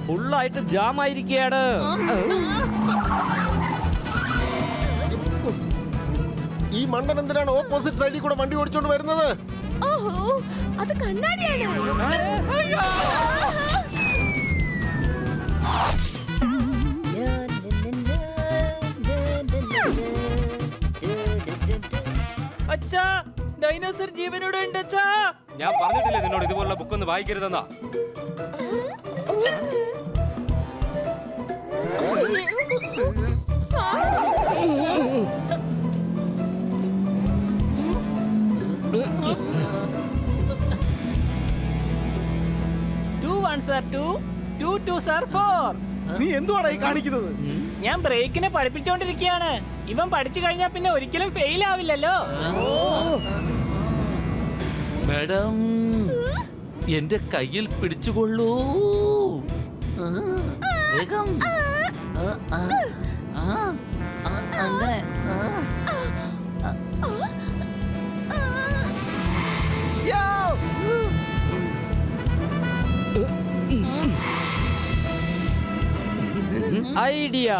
ഫുള്ളായിട്ട് ജാം ആയിരിക്കുകയാണ്. ഈ മണ്ടൻ എന്തിനാണ് ഓപ്പോസിറ്റ് സൈഡിൽ കൂടെ വണ്ടി ഓടിച്ചോണ്ട് വരുന്നത്? ഓഹോ, അത് കണ്ണാടിയാണ്. അച്ഛാ, ഡൈനോസർ ജീവനോടെ ഉണ്ട് അച്ഛാ. ഞാൻ പറഞ്ഞിട്ടില്ലേ നിന്നോട് ഇതുപോലുള്ള ബുക്കൊന്നും വായിക്കരുതെന്നാ. നീ എന്തുവാടാ ഈ കാണിക്കുന്നത്? ഞാൻ ബ്രേക്കിനെ പഠിപ്പിച്ചോണ്ടിരിക്കുകയാണ്. ഇവൻ പഠിച്ചു കഴിഞ്ഞാ പിന്നെ ഒരിക്കലും ഫെയിൽ ആവില്ലല്ലോ. മാഡം, എന്റെ കയ്യിൽ പിടിച്ചുകൊള്ളൂ. വേഗം. അങ്ങനെ. ഐഡിയ.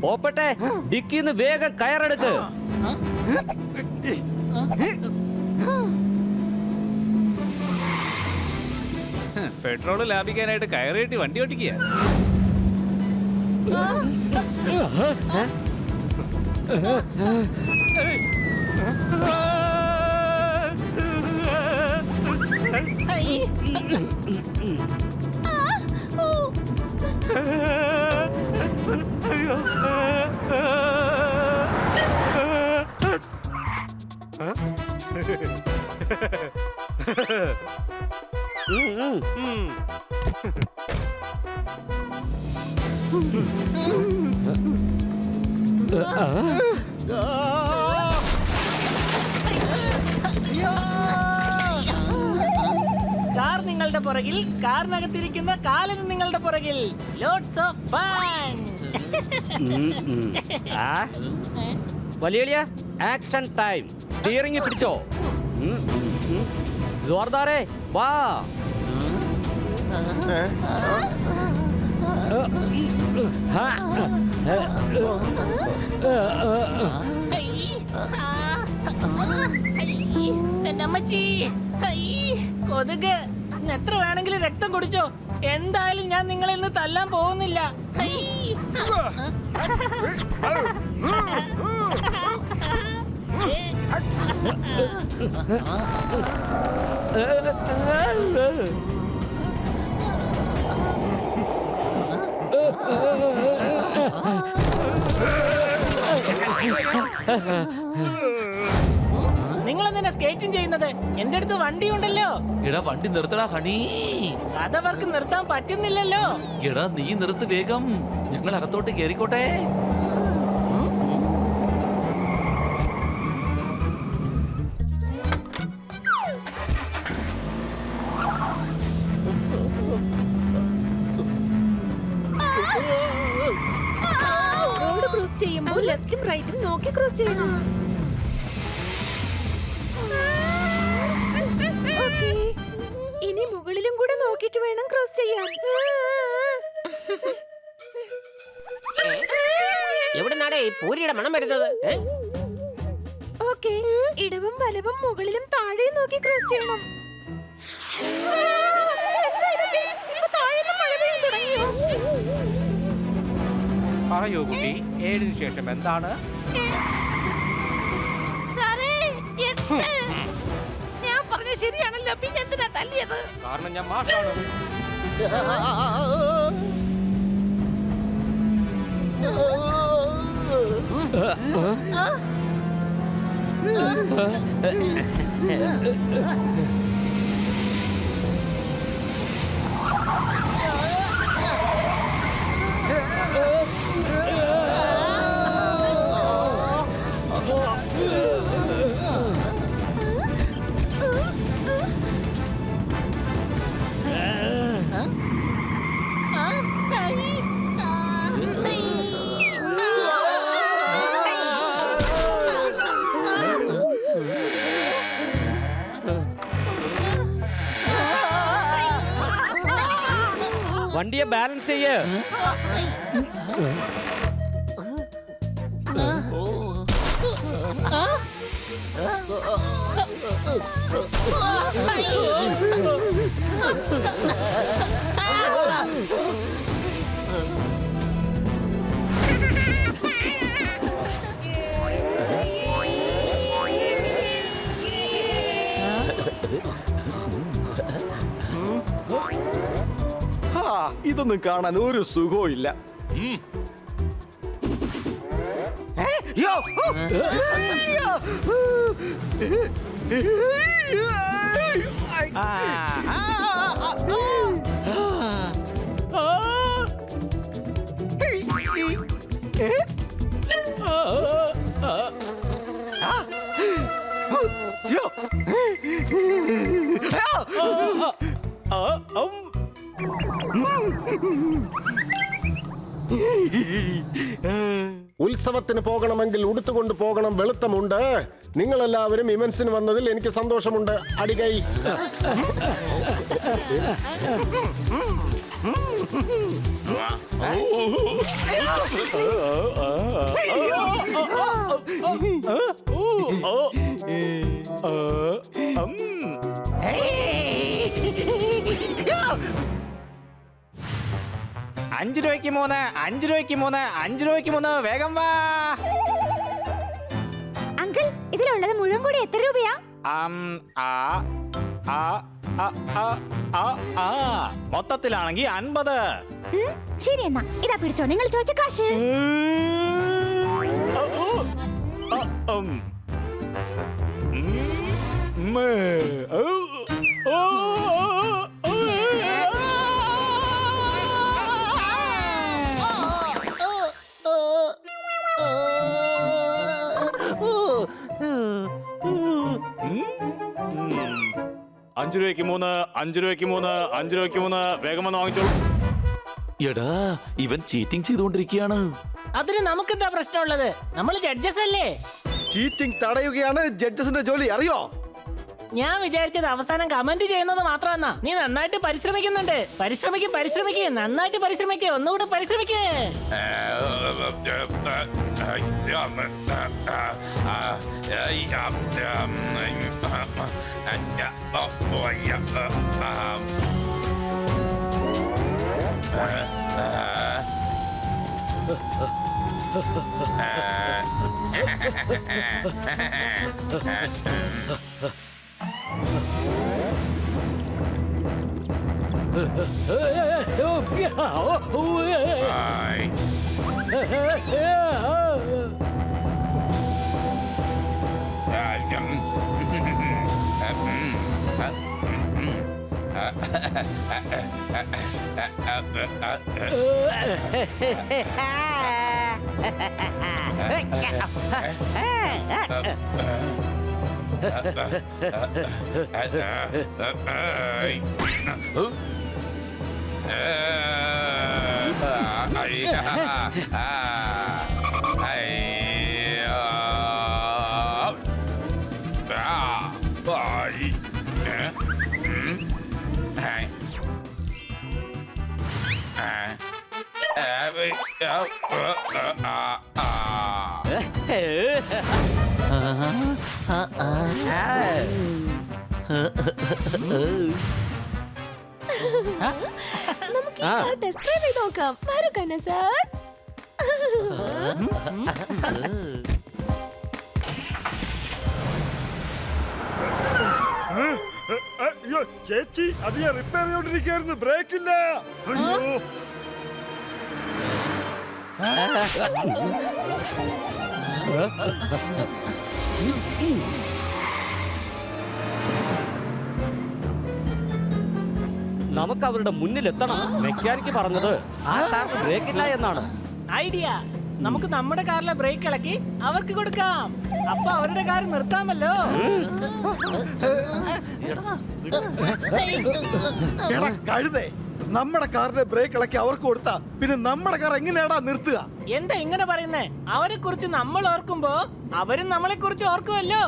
പോപ്പട്ടെ, ഡിക്കിന്ന് വേഗം കയറെടുക്ക്. പെട്രോള് ലാഭിക്കാനായിട്ട് കയറിയിട്ട് വണ്ടി ഓടിക്കുക. കാർ നിങ്ങളുടെ പുറകിൽ, കാറിനകത്തിരിക്കുന്ന കാലന് നിങ്ങളുടെ പുറകിൽ. Lots of fun. വലിയ ആക്ഷൻ ടൈം. സ്റ്റിയറിംഗ് പിടിച്ചോ. ജോർദാറേ വാ. അമ്മച്ചി, കൊതുക്. എത്ര വേണമെങ്കിലും രക്തം കുടിച്ചോ. എന്തായാലും ഞാൻ നിങ്ങളെ ഇന്ന് തല്ലാൻ പോകുന്നില്ല. നിങ്ങളെന്തിനാ സ്കേറ്റിംഗ് ചെയ്യുന്നത്? എന്റെ അടുത്ത് വണ്ടി ഉണ്ടല്ലോ. എടാ വണ്ടി നിർത്തടാ ഹണി. അതവർക്ക് നിർത്താൻ പറ്റുന്നില്ലല്ലോ. എടാ നീ നിർത്ത് വേഗം. ഞങ്ങൾ അകത്തോട്ട് കേറിക്കോട്ടെ. റോഡ് ക്രോസ് ചെയ്യുമ്പോൾ ലെഫ്റ്റും റൈറ്റും നോക്കി ക്രോസ് ചെയ്യണം. ഇനി മുകളിലും കൂടെ നോക്കിട്ട് വേണം ക്രോസ് ചെയ്യാൻ. എവിടുന്നാടേ പൂരിയുടെ മണം വരുന്നത്? ഓക്കേ, ഇടവും വലവും മുകളിലും താഴെയും നോക്കി ക്രോസ് ചെയ്യണം. പറയൂ കുട്ടി, 7-ന് ശേഷം എന്താണ്? ഞാൻ പറഞ്ഞ ശരിയാണല്ലോ, പിന്നെ എന്തിനാ തല്ലിയത്? കാരണം ഞാൻ മാഷാണ്. വണ്ടിയെ ബാലൻസ് ചെയ്യ്. ഇതൊന്നും കാണാൻ ഒരു സുഖവും ഇല്ല. യ്യോ! ഉത്സവത്തിന് പോകണമെങ്കിൽ ഉടുത്തുകൊണ്ട് പോകണം. വെളുത്തമുണ്ട്. നിങ്ങളെല്ലാവരും ഇവന്റ്സിന് വന്നതിൽ എനിക്ക് സന്തോഷമുണ്ട്. അടികൈ. അഞ്ച് രൂപയ്ക്ക് 3, 5 രൂപയ്ക്ക് 3, 5 രൂപയ്ക്ക് 3, വേഗം വാ. അങ്കിൾ ഇതിലുള്ളത് മുഴുവൻ കൂടി എത്ര രൂപയാ? മൊത്തത്തിലാണെങ്കിൽ 50. ശരി എന്നാ ഇതാ പിടിച്ചോ, നിങ്ങൾ ചോദിച്ച കാശ്. അഞ്ച് രൂപയ്ക്ക് 3, 5 രൂപയ്ക്ക് 3, 5 രൂപയ്ക്ക് 3, വേഗം വന്ന് വാങ്ങിച്ചോളൂ. എടാ ഇവൻ ചീറ്റിംഗ് ചെയ്തുകൊണ്ടിരിക്കുകയാണ്. അതിന് നമുക്കെന്താ പ്രശ്നമുള്ളത്? നമ്മൾ ജഡ്ജസ് അല്ലേ? ചീറ്റിംഗ് തടയുകയാണ് ജഡ്ജസിന്റെ ജോലി, അറിയോ? ഞാൻ വിചാരിച്ചത് അവസാനം കമന്റ് ചെയ്യുന്നത് മാത്രമെന്നാ. നീ നന്നായിട്ട് പരിശ്രമിക്കുന്നുണ്ട്. പരിശ്രമിക്ക് നന്നായിട്ട് പരിശ്രമിക്ക്. ഒന്നുകൂടെ പരിശ്രമിക്ക്. നമുക്ക് ടെസ്റ്റ് ഡ്രൈവ് ചെയ്ത് നോക്കാം. വരൂ സാർ. അയ്യോ ചേച്ചി, അത് ഞാൻ റിപ്പയർ ചെയ്തോണ്ടിരിക്കായിരുന്നു. ബ്രേക്ക് ഇല്ല. അയ്യോ നമുക്ക് അവരുടെ മുന്നിൽ എത്തണം. മെക്കാനിക്ക് പറഞ്ഞത് ആ കാറിന് ബ്രേക്കില്ല എന്നാണ്. ഐഡിയ. നമുക്ക് നമ്മുടെ കാറിലെ ബ്രേക്ക് ഇളക്കി അവർക്ക് കൊടുക്കാം. അപ്പൊ അവരുടെ കാർ നിർത്താമല്ലോ. എടാ കഴുതേ, നമ്മുടെ കാറിന്റെ ബ്രേക്ക് ഇളക്കി അവർക്ക് കൊടുത്താ പിന്നെ നമ്മുടെ കാർ എങ്ങനെയാടാ നിർത്തുക? എന്താ ഇങ്ങനെ പറയുന്നേ? അവരെ കുറിച്ച് നമ്മൾ ഓർക്കുമ്പോ അവരും നമ്മളെ കുറിച്ച് ഓർക്കുമല്ലോ.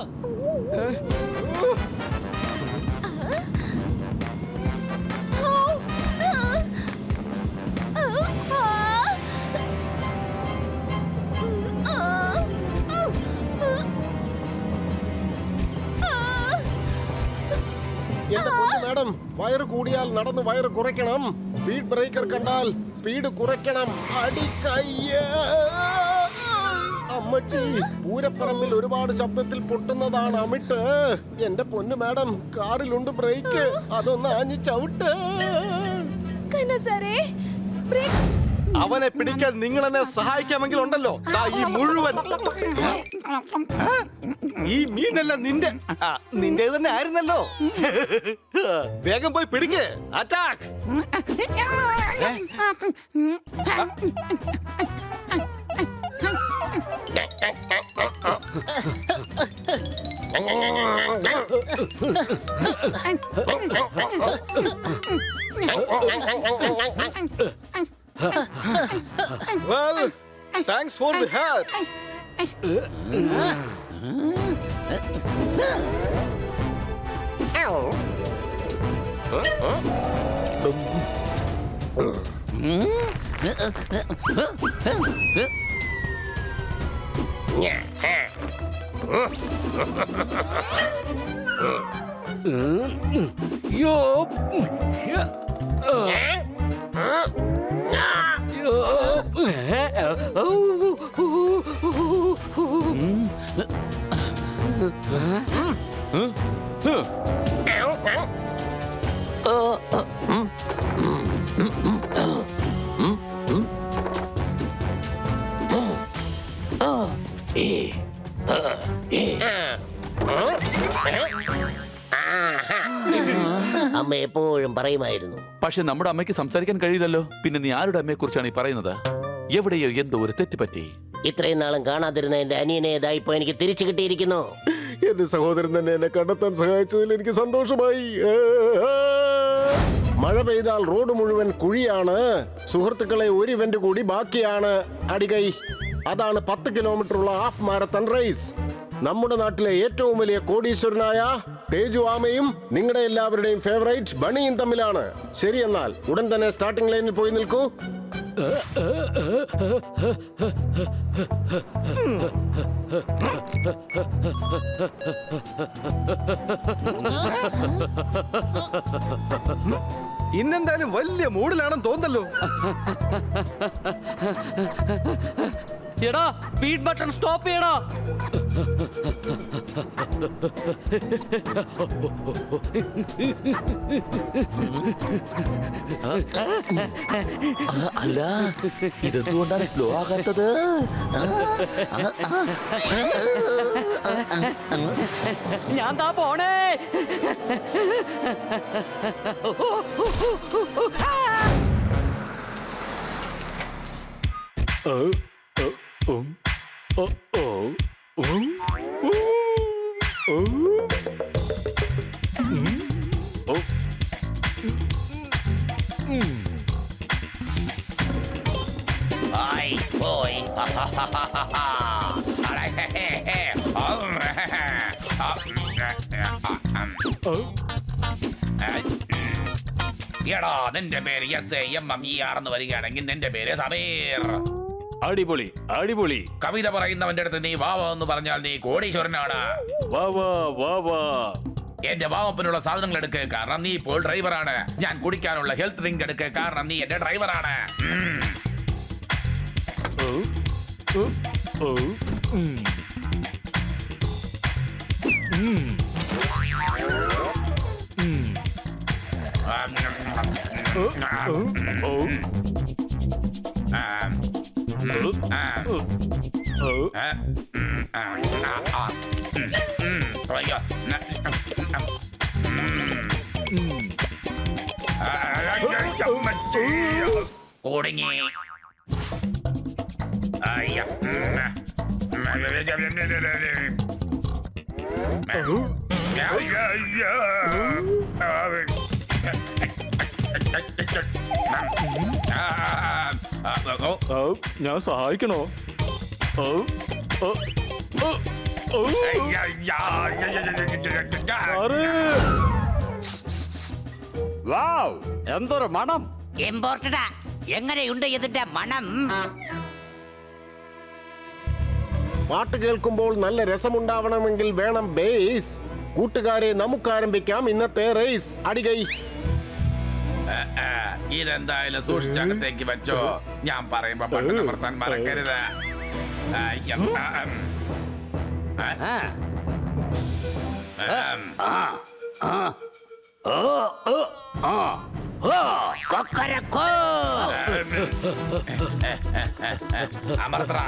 എന്റെ പൊന്നു മാഡം, വയറ് കൂടിയാൽ നടന്ന് വയറ് കുറയ്ക്കണം. സ്പീഡ് ബ്രേക്കർ കണ്ടാൽ സ്പീഡ് കുറയ്ക്കണം. അടിക്കയ്യ അമ്മച്ചി, പൂരപ്പറമ്പിൽ ഒരുപാട് ശബ്ദത്തിൽ പൊട്ടുന്നതാണ് അമിട്ട്. എന്റെ പൊന്നു മാഡം, കാറിലുണ്ട് ബ്രേക്ക്, അതൊന്ന് ആഞ്ഞു ചവിട്ട്. സാറേ ബ്രേക്ക്. അവനെ പിടിക്കാൻ നിങ്ങൾ എന്നെ സഹായിക്കാമെങ്കിൽ ഉണ്ടല്ലോ, ദാ ഈ മുഴുവൻ ഈ മീനെല്ലാം നിന്റെ തന്നെ ആയിരുന്നല്ലോ. വേഗം പോയി പിടിക്ക്. Attack. Well, thanks for the help. അമ്മ എപ്പോഴും പറയുമായിരുന്നു. പക്ഷെ നമ്മുടെ അമ്മയ്ക്ക് സംസാരിക്കാൻ കഴിയില്ലല്ലോ. പിന്നെ നീ ആരുടെ അമ്മയെ കുറിച്ചാണ് ഈ പറയുന്നത്? എവിടെയോ എന്തോ ഒരു തെറ്റ് പറ്റി. ഇത്രയും നാളും കാണാതിരുന്ന എന്റെ അനിയനെ ഇതായിപ്പോ എനിക്ക് തിരിച്ചു കിട്ടിയിരിക്കുന്നു. എന്റെ സഹോദരൻ തന്നെ എന്നെ കണ്ടെത്താൻ സഹായിച്ചതിൽ എനിക്ക് സന്തോഷമായി. മഴ പെയ്താൽ റോഡ് മുഴുവൻ കുഴിയാണ്. സുഹൃത്തുക്കളെ, ഒരു ഇവന്റ് കൂടി ബാക്കിയാണ്. അടികൈ, അതാണ് 10 കിലോമീറ്റർ ഉള്ള ഹാഫ് മാരത്തൺ റേസ്. നമ്മുടെ നാട്ടിലെ ഏറ്റവും വലിയ കോടീശ്വരനായ തേജു ആമയും നിങ്ങളുടെ എല്ലാവരുടെയും ഫേവറേറ്റ് ബണിയും തമ്മിലാണ്. ശരി, എന്നാൽ ഉടൻ തന്നെ സ്റ്റാർട്ടിംഗ് ലൈനിൽ പോയി നിൽക്കൂ. ഇന്നെന്തായാലും വലിയ മൂഡിലാണെന്ന് തോന്നല്ലോ. എടാ, സ്പീഡ് ബട്ടൺ സ്റ്റോപ്പ് ചെയ്യടാ. അല്ല, ഇതെന്തുകൊണ്ടാണ് സ്ലോ ആകാത്തത്? ഞാൻ താ പോണേ. എടാ, നിന്റെ പേര് SAMMER എന്ന് വരികയാണെങ്കിൽ നിന്റെ പേര് സമീർ. അടിപൊളി അടിപൊളി. കവിത പറയുന്നവന്റെ അടുത്ത് നീ വാവ എന്ന് പറഞ്ഞാൽ നീ കോടീശ്വരനാണ്. വാവാ വാവാ. എന്റെ വാമപ്പിനുള്ള സാധനങ്ങൾ എടുക്ക്, കാരണം നീ ഇപ്പോൾ ഡ്രൈവറാണ്. ഞാൻ കുടിക്കാനുള്ള ഹെൽത്ത് ഡ്രിങ്ക് എടുക്ക്, കാരണം നീ എന്റെ ഡ്രൈവറാണ്. കുടുങ്ങി. ഞാൻ സഹായിക്കണോ? വാവ്, എന്തൊരു മണം. ഇമ്പോർട്ടഡാ. എങ്ങനെയുണ്ട് ഇതിന്റെ മണം? പാട്ട് കേൾക്കുമ്പോൾ നല്ല രസമുണ്ടാവണമെങ്കിൽ വേണം ബേസ്. കൂട്ടുകാരെ നമുക്ക് ആരംഭിക്കാം ഇന്നത്തെ റേസ്. അടികൈ. ഇതെന്തായാലും സൂക്ഷിച്ചകത്തേക്ക് വെച്ചോ. ഞാൻ പറയുമ്പോ ബട്ടൺ അമർത്താൻ മറക്കരുത്. അമർത്ര.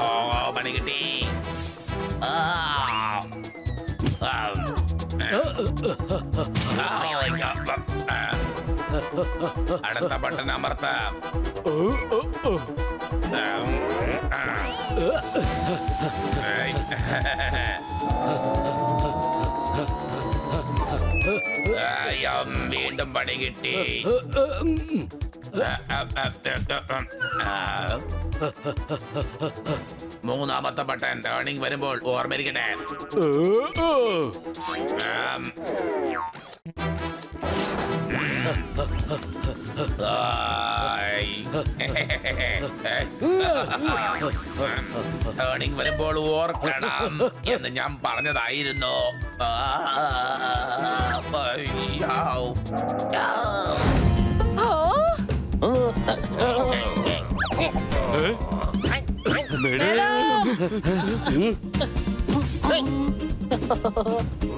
ഓ പണി കിട്ടി. അടുത്ത ബട്ടൺ അമർത്താം. വീണ്ടും പണി കിട്ടി. മൂന്നാമത്തെ ബട്ടൺ ടേണിംഗ് വരുമ്പോൾ ഓർമ്മയിരിക്കട്ടെ. ടേണിംഗ് വരുമ്പോൾ ഓർക്കണം എന്ന് ഞാൻ പറഞ്ഞതായിരുന്നു.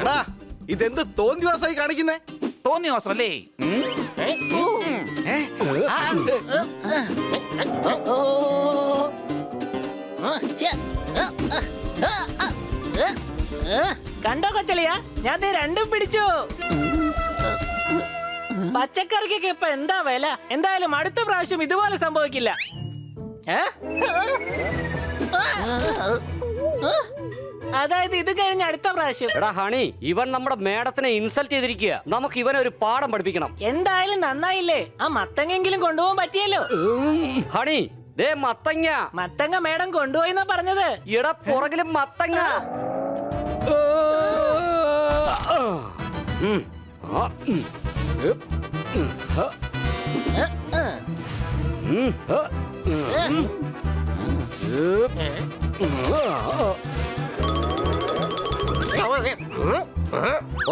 എടാ, ഇതെന്ത് തോന്നിവാസായി കാണിക്കുന്നേ? തോന്നിയോസല്ലേ? കണ്ടോ കൊച്ചളിയാ, ഞാൻ ദേ രണ്ടും പിടിച്ചു. പച്ചക്കറിക്കൊക്കെ ഇപ്പൊ എന്താ വില? എന്തായാലും അടുത്ത പ്രാവശ്യം ഇതുപോലെ സംഭവിക്കില്ല. അതായത് ഇത് കഴിഞ്ഞ അടുത്ത പ്രാവശ്യം. എടാ ഹണി, ഇവൻ നമ്മുടെ മേഡത്തിനെ ഇൻസൾട്ട് ചെയ്തിരിക്കുക. നമുക്ക് ഇവനെ ഒരു പാഠം പഠിപ്പിക്കണം. എന്തായാലും നന്നായില്ലേ, ആ മത്തങ്ങെങ്കിലും കൊണ്ടുപോകാൻ പറ്റിയല്ലോ. ഹണി, ദേ മത്തങ്ങ. മത്തങ്ങ മേഡം കൊണ്ടുപോയിന്നാ പറഞ്ഞത്. എടാ പുറകിലും മത്തങ്ങ.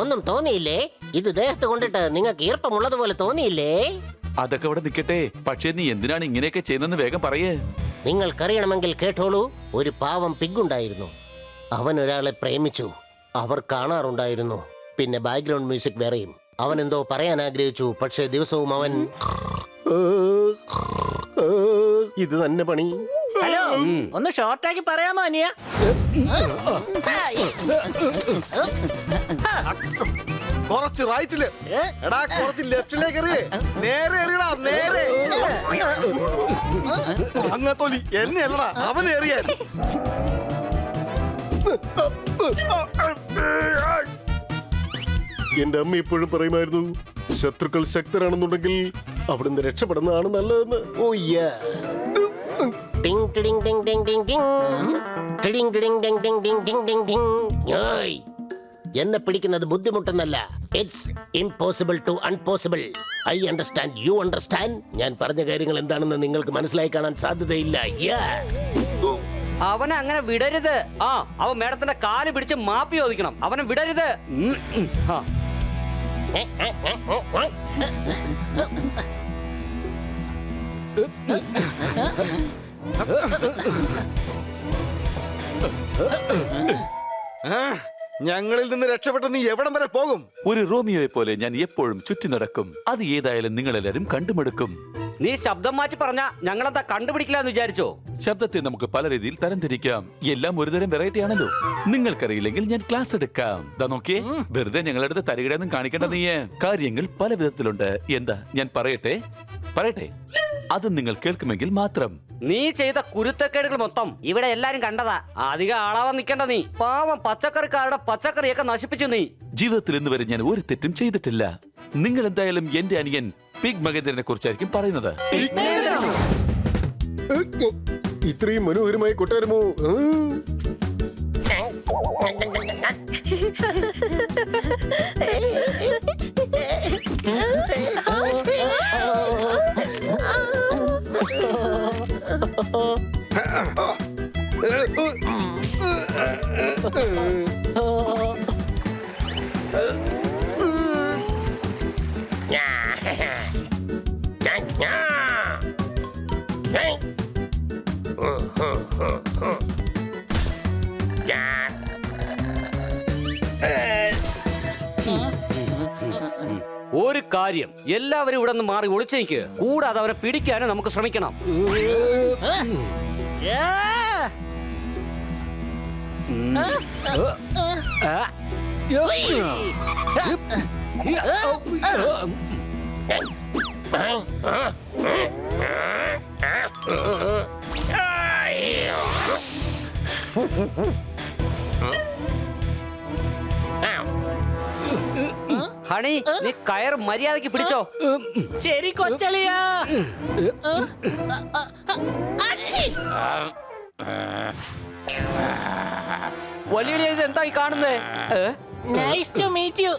ഒന്നും തോന്നിയില്ലേ? ഇത് ദേഹത്ത് കൊണ്ടിട്ട് നിങ്ങൾക്ക് ഈർപ്പമുള്ളതുപോലെ തോന്നിയില്ലേ? അതൊക്കെ അവിടെ നിൽക്കട്ടെ. പക്ഷേ നീ എന്തിനാണ് ഇങ്ങനെയൊക്കെ ചെയ്യുന്നെന്ന് വേഗം പറയേ. നിങ്ങൾക്കറിയണമെങ്കിൽ കേട്ടോളൂ. ഒരു പാവം പിഗുണ്ടായിരുന്നു. അവൻ ഒരാളെ പ്രേമിച്ചു. അവർ കാണാറുണ്ടായിരുന്നു. പിന്നെ ബാക്ക്ഗ്രൗണ്ട് മ്യൂസിക് വേറെയും. അവൻ എന്തോ പറയാൻ ആഗ്രഹിച്ചു. പക്ഷേ ദിവസവും അവൻ ഇത് തന്നെ പണി. ഹലോ, ഒന്ന് ഷോർട്ടാക്കി പറയാമോ അനിയ? കുറച്ച് റൈറ്റില്, എടാ കുറച്ച് ലെഫ്റ്റിലേക്ക് എറിയേ. നേരെ എറിയടാ, നേരെ. അങ്ങത്തോലി എന്നെ അല്ലടാ, അവനെ എറിയാൻ. എന്റെ അമ്മ ഇപ്പോഴും പറയുമായിരുന്നു, ശത്രുക്കൾ ശക്തരാണെന്നുണ്ടെങ്കിൽ അവിടുന്ന് രക്ഷപ്പെടുന്നതാണ് നല്ലതെന്ന്. ഓ യാ. ടിങ് ടിടിങ് ടിങ് ടിങ് ടിങ് ടിങ്. ടിടിങ് ടിടിങ് ടിങ് ടിങ് ടിങ് ടിങ് ടിങ് ടിങ്. ഓയ്, എന്നെ പിടിക്കുന്നത് ബുദ്ധിമുട്ടെന്നല്ല. It's impossible to unpossible. I understand, you understand. ഞാൻ പറഞ്ഞ കാര്യങ്ങൾ എന്താണെന്ന് നിങ്ങൾക്ക് മനസ്സിലായി കാണാൻ സാധ്യതയില്ല. അവനെ അങ്ങനെ വിടരുത്. അവൻ മേഡത്തിന്റെ കാല് പിടിച്ച് മാപ്പി ചോദിക്കണം. അവനെ വിടരുത്. ഞങ്ങളിൽ നിന്ന് രക്ഷപ്പെട്ട നീ എവിടം വരെ പോകും? ഒരു റോമിയോയെ പോലെ ഞാൻ എപ്പോഴും ചുറ്റി നടക്കും. അത് ഏതായാലും നിങ്ങളെല്ലാരും കണ്ടുമെടുക്കും. നീ ശബ്ദം മാറ്റി പറഞ്ഞ ഞങ്ങളെന്താ കണ്ടുപിടിക്കില്ല എന്ന് വിചാരിച്ചോ? ശബ്ദത്തെ നമുക്ക് പല രീതിയിൽ തരംതിരിക്കാം. എല്ലാം ഒരുതരം വെറൈറ്റി ആണല്ലോ. നിങ്ങൾക്കറിയില്ലെങ്കിൽ ഞാൻ ക്ലാസ് എടുക്കാം. ദാ നോക്കിയേ, വെറുതെ ഞങ്ങളടുത്ത് തരികിടൊന്നും കാണിക്കേണ്ട നീയേ. കാര്യങ്ങൾ പല വിധത്തിലുണ്ട്. എന്താ ഞാൻ പറയട്ടെ? അത് നിങ്ങൾ കേൾക്കുമെങ്കിൽ മാത്രം. നീ ചെയ്ത കുരുത്തക്കേടുകൾ മൊത്തം ഇവിടെ എല്ലാരും കണ്ടതാ. അധികം ആളാവാൻ നിൽക്കണ്ട നീ. പാവം പച്ചക്കറിക്കാരുടെ പച്ചക്കറിയൊക്കെ നശിപ്പിച്ചു നീ. ജീവിതത്തിൽ ഇന്ന് വരെ ഞാൻ ഒരു തെറ്റും ചെയ്തിട്ടില്ല. നിങ്ങൾ എന്തായാലും എന്റെ അനിയൻ പിഗ് മഹേന്ദ്രനെ കുറിച്ചായിരിക്കും പറയുന്നത്. ഇത്രയും മനോഹരമായി കൊട്ടാരമോ? ആ ഒരു കാര്യം, എല്ലാവരും ഇവിടെ നിന്ന് മാറി ഒളിച്ചു നിൽക്കുക. കൂടാതെ അവരെ പിടിക്കാനും നമുക്ക് ശ്രമിക്കണം. ഹണി, നീ കയർ മര്യാദക്ക് പിടിച്ചോ. ശരി കൊച്ചളിയാ. വലിയ ഇത് എന്തായി കാണുന്നേ? Nice to meet U.